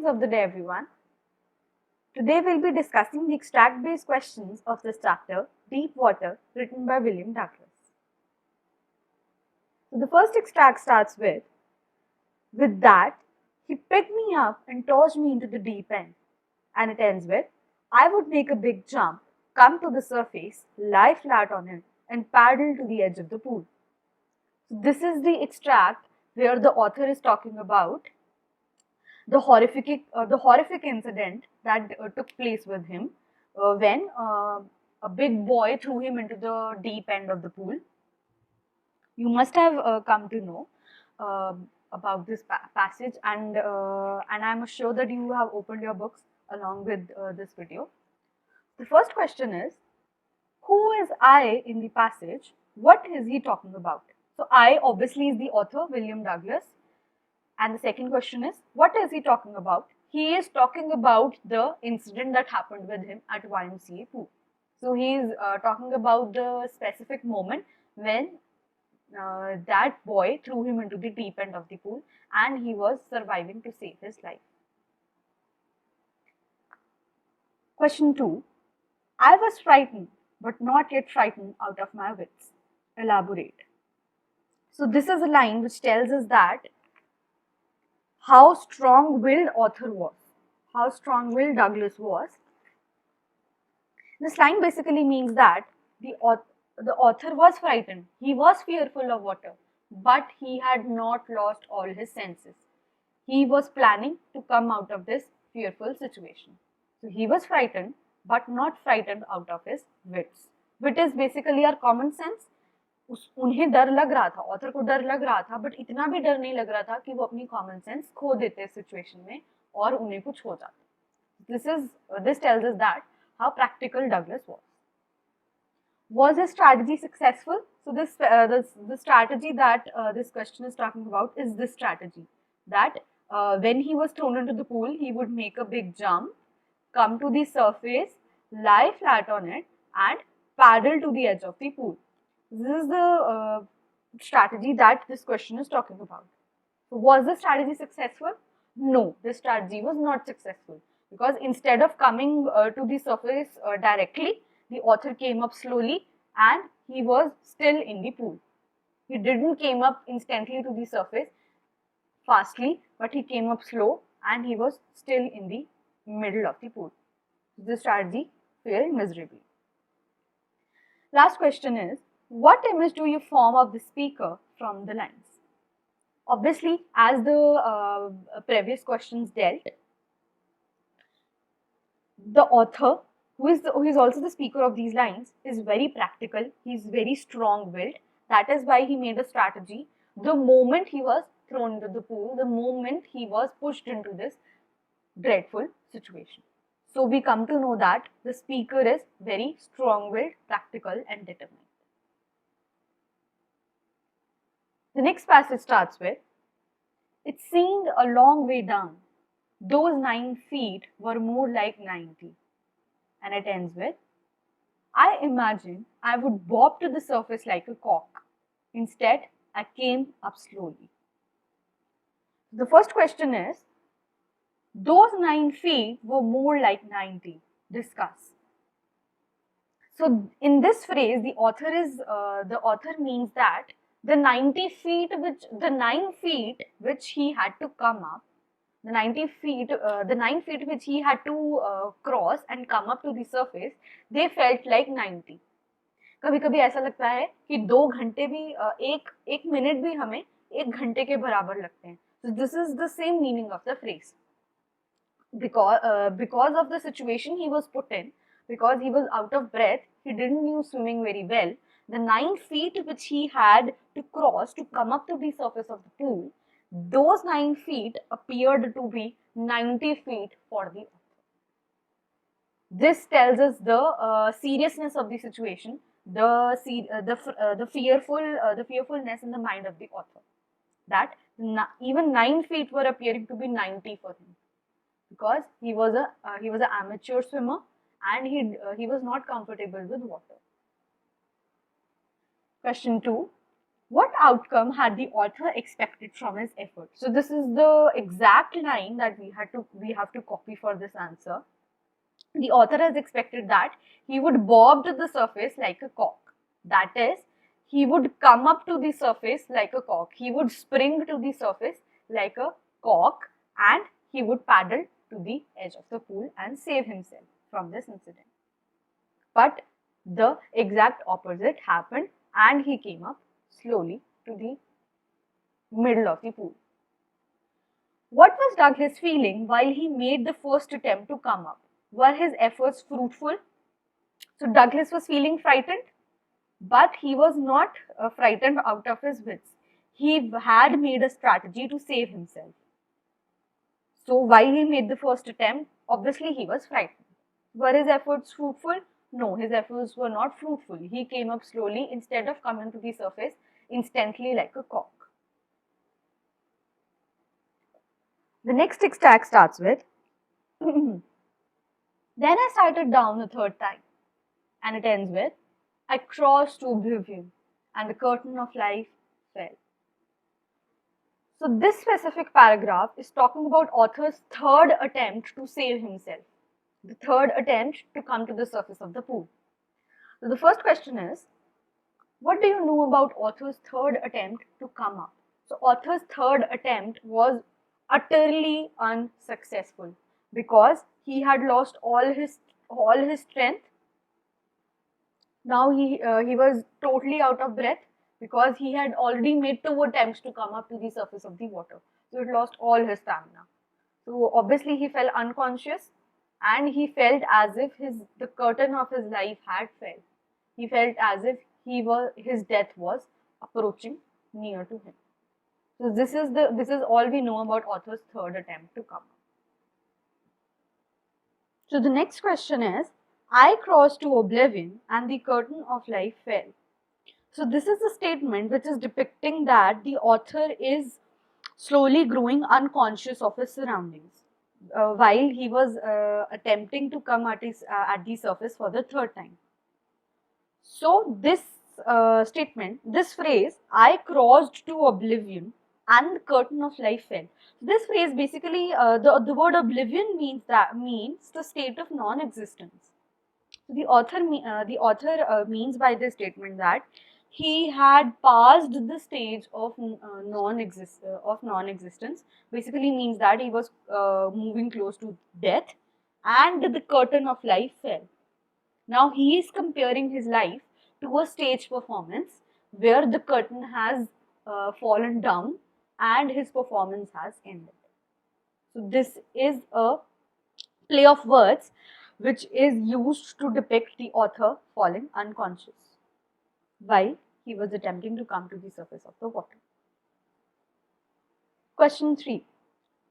Greetings of the day, everyone. Today we'll be discussing the extract-based questions of this chapter, Deep Water, written by William Douglas. So the first extract starts with that, he picked me up and tossed me into the deep end. And it ends with, I would make a big jump, come to the surface, lie flat on it, and paddle to the edge of the pool. So this is the extract where the author is talking about the horrific incident that took place with him when a big boy threw him into the deep end of the pool. You must have come to know uh, about this passage, and I'm sure that you have opened your books along with this video. The first question is, who is I in the passage? What is he talking about? So I obviously is the author, William Douglas. And the second question is, what is he talking about? He is talking about the incident that happened with him at YMCA pool. So he is talking about the specific moment when that boy threw him into the deep end of the pool and he was surviving to save his life. Question 2. I was frightened, but not yet frightened out of my wits. Elaborate. So this is a line which tells us that how strong-willed author was, how strong-willed Douglas was. This line basically means that the author was frightened, he was fearful of water, but he had not lost all his senses. He was planning to come out of this fearful situation. So he was frightened, but not frightened out of his wits. Wit is basically our common sense. उन्हें डर लग रहा था, author को डर लग रहा था, बट इतना भी डर नहीं लग रहा था कि वो अपनी कॉमन सेंस खो देते सिचुएशन में और उन्हें कुछ हो जाता. This tells us that how practical Douglas was. Was his strategy successful? So the strategy that this question is talking about is this strategy, that when he was thrown into the pool, he would make a big jump, come to the surface, lie flat on it, and paddle to the edge of the pool. This is the strategy that this question is talking about. So was the strategy successful? No, this strategy was not successful, because instead of coming to the surface directly, the author came up slowly and he was still in the pool. He didn't came up instantly to the surface fastly, but he came up slow and he was still in the middle of the pool. This strategy failed miserably. Last question is, what image do you form of the speaker from the lines? Obviously, as the previous questions dealt, the author, who is also the speaker of these lines, is very practical. He is very strong-willed. That is why he made a strategy. The moment he was thrown into the pool, the moment he was pushed into this dreadful situation. So we come to know that the speaker is very strong-willed, practical, and determined. The next passage starts with, it seemed a long way down. Those 9 feet were more like 90. And it ends with, I imagined I would bob to the surface like a cork. Instead, I came up slowly. The first question is, those 9 feet were more like 90. Discuss. So in this phrase, the author means that the 9 feet which he had to come up, the 9 feet which he had to cross and come up to the surface, they felt like 90. कभी कभी ऐसा लगता है कि 2 घंटे भी एक minute भी हमें 1 घंटे के बराबर लगते हैं. So this is the same meaning of the phrase. Because of the situation he was put in, because he was out of breath, he didn't know swimming very well. The 9 feet which he had to cross to come up to the surface of the pool, those 9 feet appeared to be 90 feet for the author. This tells us the seriousness of the situation, the fearfulness in the mind of the author, that even 9 feet were appearing to be 90 for him, because he was an amateur swimmer and he was not comfortable with water. Question 2. What outcome had the author expected from his effort? So this is the exact line that we have to copy for this answer. The author has expected that he would bob to the surface like a cork. That is, he would come up to the surface like a cork. He would spring to the surface like a cork, and he would paddle to the edge of the pool and save himself from this incident. But the exact opposite happened, and he came up slowly to the middle of the pool. What was Douglas feeling while he made the first attempt to come up? Were his efforts fruitful? So Douglas was feeling frightened, but he was not frightened out of his wits. He had made a strategy to save himself. So while he made the first attempt, obviously he was frightened. Were his efforts fruitful? No, his efforts were not fruitful. He came up slowly instead of coming to the surface instantly like a cork. The next extract starts with, then I started down the third time, and it ends with, I crossed to oblivion and the curtain of life fell. So this specific paragraph is talking about author's third attempt to save himself, the third attempt to come to the surface of the pool. So the first question is, what do you know about author's third attempt to come up? So author's third attempt was utterly unsuccessful because he had lost all his strength. Now he was totally out of breath because he had already made 2 attempts to come up to the surface of the water. So he lost all his stamina. So obviously he fell unconscious, and he felt as if the curtain of his life had fell. He felt as if his death was approaching near to him. So this is all we know about author's third attempt to come up. So the next question is, I crossed to oblivion and the curtain of life fell. So this is a statement which is depicting that the author is slowly growing unconscious of his surroundings while he was attempting to come at the surface for the third time. So this statement, this phrase, I crossed to oblivion and the curtain of life fell. This phrase basically, the word oblivion means the state of non-existence. The author means by this statement that he had passed the stage of non-existence. Basically means that he was moving close to death, and the curtain of life fell. Now he is comparing his life to a stage performance where the curtain has fallen down and his performance has ended. So this is a play of words which is used to depict the author falling unconscious while he was attempting to come to the surface of the water. Question 3.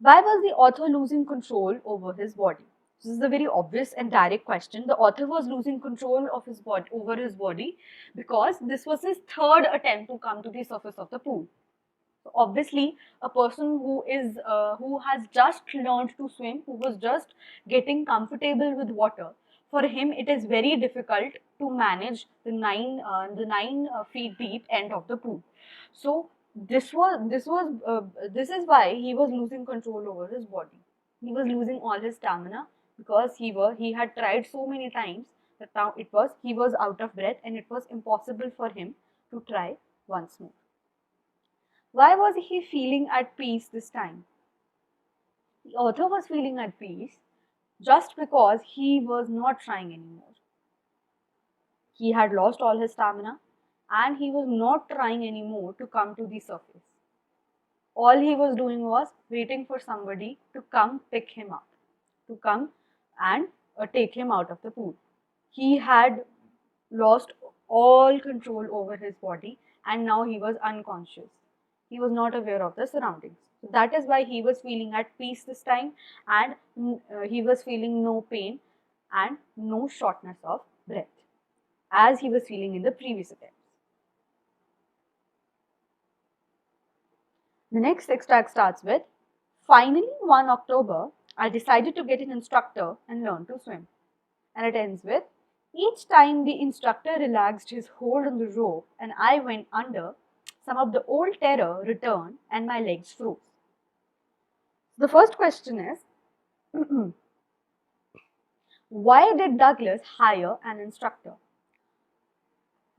Why was the author losing control over his body? This is a very obvious and direct question. The author was losing control of his body over his body because this was his third attempt to come to the surface of the pool. So obviously, a person who has just learned to swim, who was just getting comfortable with water, for him it is very difficult to manage the 9 feet deep end of the pool. So this is why he was losing control over his body. He was losing all his stamina because he had tried so many times that now he was out of breath and it was impossible for him to try once more. Why was he feeling at peace this time? The author was feeling at peace just because he was not trying anymore. He had lost all his stamina and he was not trying anymore to come to the surface. All he was doing was waiting for somebody to come pick him up, to come and take him out of the pool. He had lost all control over his body and now he was unconscious. He was not aware of the surroundings. So that is why he was feeling at peace this time, and he was feeling no pain and no shortness of breath as he was feeling in the previous attempts. The next extract starts with, finally one October, I decided to get an instructor and learn to swim. And it ends with, each time the instructor relaxed his hold on the rope and I went under, some of the old terror returned and my legs froze. The first question is, why did Douglas hire an instructor?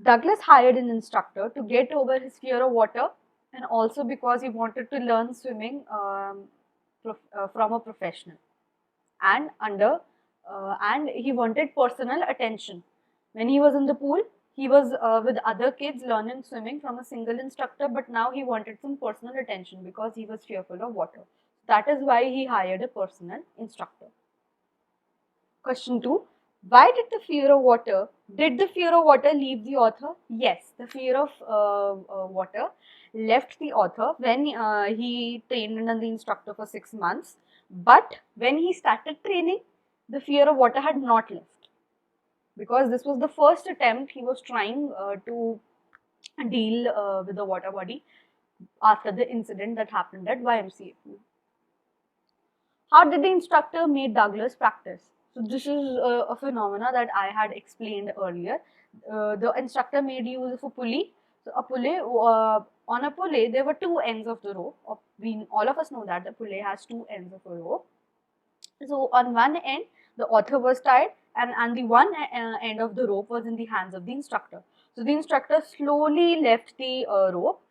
Douglas hired an instructor to get over his fear of water and also because he wanted to learn swimming from a professional and he wanted personal attention. When he was in the pool, he was with other kids learning swimming from a single instructor, but now he wanted some personal attention because he was fearful of water. That is why he hired a personal instructor. Question 2. Why did the fear of water leave the author? Yes, the fear of water left the author when he trained under the instructor for 6 months. But when he started training, the fear of water had not left. Because this was the first attempt he was trying to deal with the water body after the incident that happened at YMCA pool. How did the instructor make Douglas practice? So this is a phenomena that I had explained earlier. The instructor made use of a pulley. So a pulley, on a pulley, there were two ends of the rope. All of us know that the pulley has two ends of a rope. So on one end, the author was tied and the one end of the rope was in the hands of the instructor. So the instructor slowly left the rope.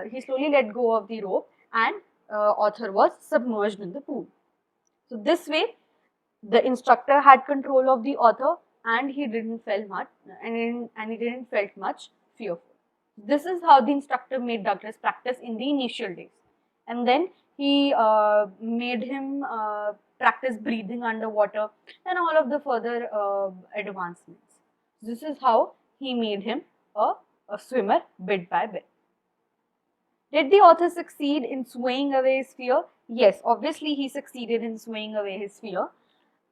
He slowly let go of the rope and author was submerged in the pool. So this way, the instructor had control of the author and he didn't feel much he didn't felt much fearful. This is how the instructor made Douglas practice in the initial days, and then he made him practice breathing underwater and all of the further advancements. This is how he made him a swimmer bit by bit. Did the author succeed in swaying away his fear? Yes, obviously he succeeded in swaying away his fear.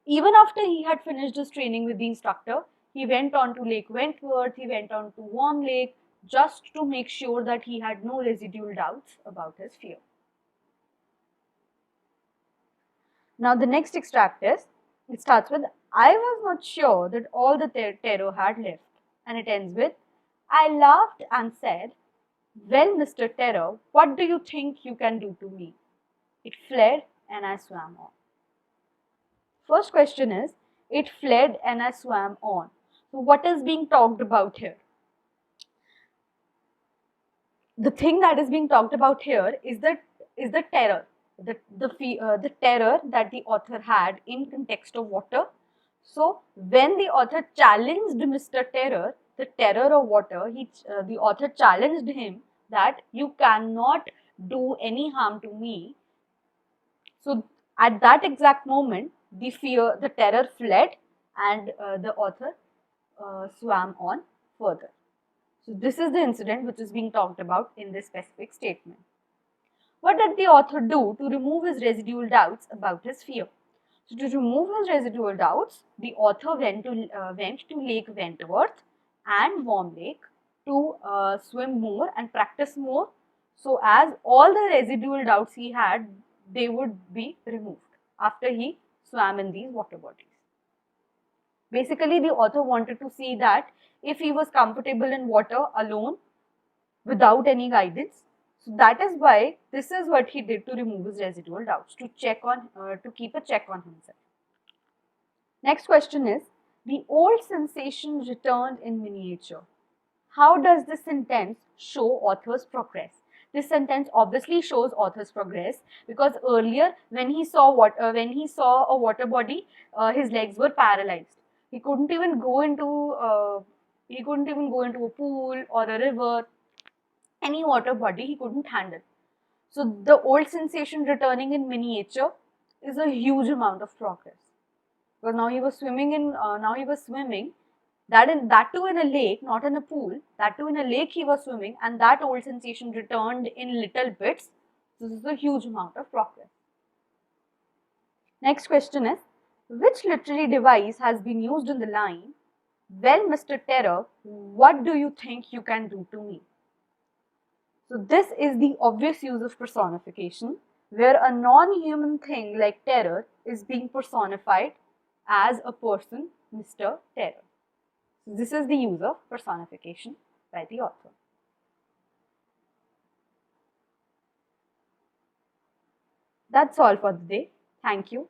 Even after he had finished his training with the instructor, he went on to Lake Wentworth, he went on to Warm Lake just to make sure that he had no residual doubts about his fear. Now the next extract it starts with, I was not sure that all the terror had left, and it ends with, I laughed and said, well, Mr. Terror, what do you think you can do to me? It fled and I swam on. First question is, it fled and I swam on. So what is being talked about here? The thing that is being talked about here is the terror, the terror that the author had in context of water. So when the author challenged Mr. Terror, the terror of water, the author challenged him that you cannot do any harm to me. So at that exact moment, the terror fled and the author swam on further. So this is the incident which is being talked about in this specific statement. What did the author do to remove his residual doubts about his fear? So to remove his residual doubts, the author went to Lake Wentworth and Warm Lake to swim more and practice more, so as all the residual doubts he had, they would be removed after he swam in these water bodies. Basically, the author wanted to see that if he was comfortable in water alone without any guidance. So that is why this is what he did to remove his residual doubts, to keep a check on himself. Next question is, the old sensation returned in miniature. How does this sentence show author's progress? This sentence obviously shows author's progress because earlier when he saw a water body, his legs were paralyzed. He couldn't even go into a pool or a river, any water body he couldn't handle. So the old sensation returning in miniature is a huge amount of progress. Because now he was swimming that too in a lake, not in a pool. That too in a lake he was swimming, and that old sensation returned in little bits. This is a huge amount of progress. Next question is, which literary device has been used in the line, well, Mr. Terror, what do you think you can do to me? So this is the obvious use of personification, where a non-human thing like terror is being personified as a person, Mr. Terror. So this is the use of personification by the author. That's all for the day. Thank you.